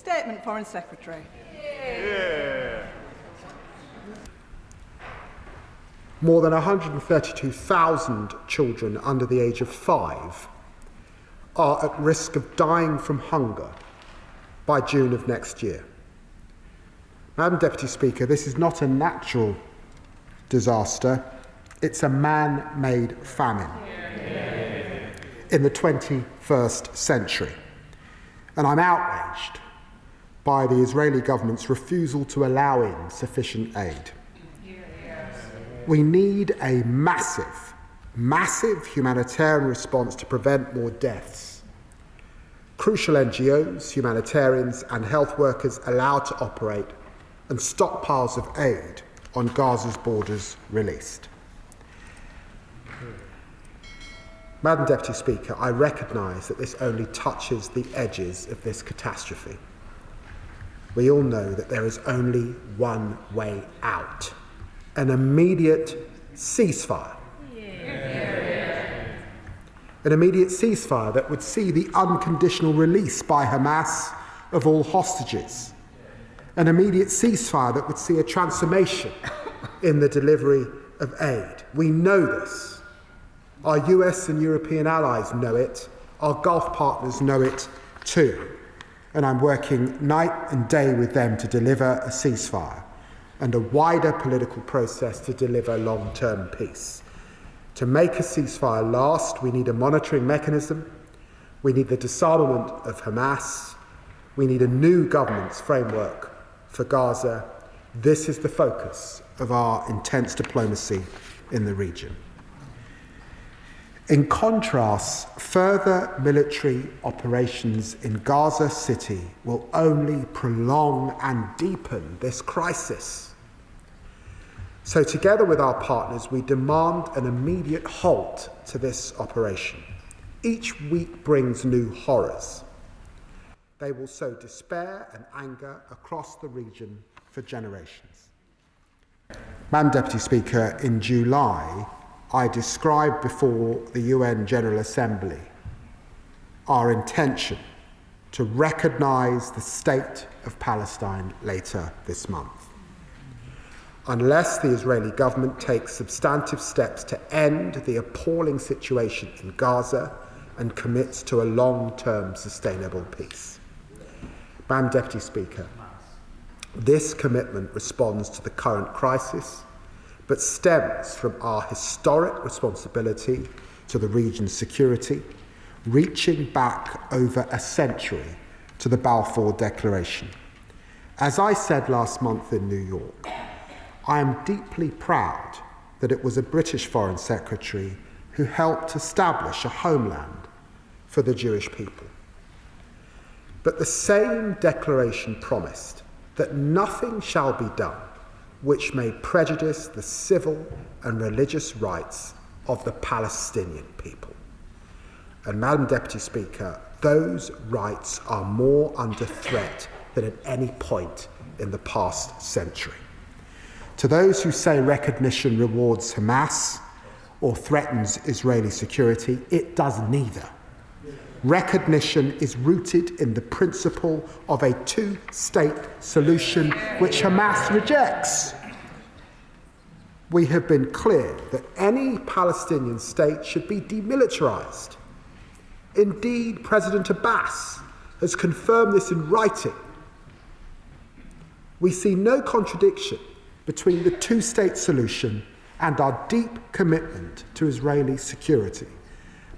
Statement, Foreign Secretary. Yeah. More than 132,000 children under the age of 5 are at risk of dying from hunger by June of next year. Madam Deputy Speaker, this is not a natural disaster, it's a man-made famine in the 21st century. And I'm outraged by the Israeli government's refusal to allow in sufficient aid. We need a massive humanitarian response to prevent more deaths. Crucial NGOs, humanitarians and health workers allowed to operate and stockpiles of aid on Gaza's borders released. Madam Deputy Speaker, I recognise that this only touches the edges of this catastrophe. We all know that there is only one way out: an immediate ceasefire. An immediate ceasefire that would see the unconditional release by Hamas of all hostages. An immediate ceasefire that would see a transformation in the delivery of aid. We know this. Our US and European allies know it. Our Gulf partners know it too. And I'm working night and day with them to deliver a ceasefire and a wider political process to deliver long-term peace. To make a ceasefire last, we need a monitoring mechanism. We need the disarmament of Hamas. We need a new governance framework for Gaza. This is the focus of our intense diplomacy in the region. In contrast, further military operations in Gaza City will only prolong and deepen this crisis. So together with our partners, we demand an immediate halt to this operation. Each week brings new horrors. They will sow despair and anger across the region for generations. Madam Deputy Speaker, in July, I described before the UN General Assembly our intention to recognise the state of Palestine later this month. Unless the Israeli government takes substantive steps to end the appalling situation in Gaza and commits to a long-term sustainable peace. Madam Deputy Speaker, this commitment responds to the current crisis, but stems from our historic responsibility to the region's security, reaching back over a century to the Balfour Declaration. As I said last month in New York, I am deeply proud that it was a British Foreign Secretary who helped establish a homeland for the Jewish people. But the same declaration promised that nothing shall be done which may prejudice the civil and religious rights of the Palestinian people. And Madam Deputy Speaker, those rights are more under threat than at any point in the past century. To those who say recognition rewards Hamas or threatens Israeli security, it does neither. Recognition is rooted in the principle of a two-state solution which Hamas rejects. We have been clear that any Palestinian state should be demilitarized. Indeed, President Abbas has confirmed this in writing. We see no contradiction between the two-state solution and our deep commitment to Israeli security,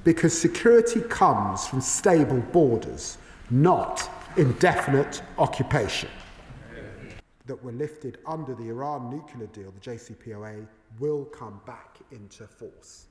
because security comes from stable borders, not indefinite occupation. That were lifted under the Iran nuclear deal, the JCPOA, will come back into force.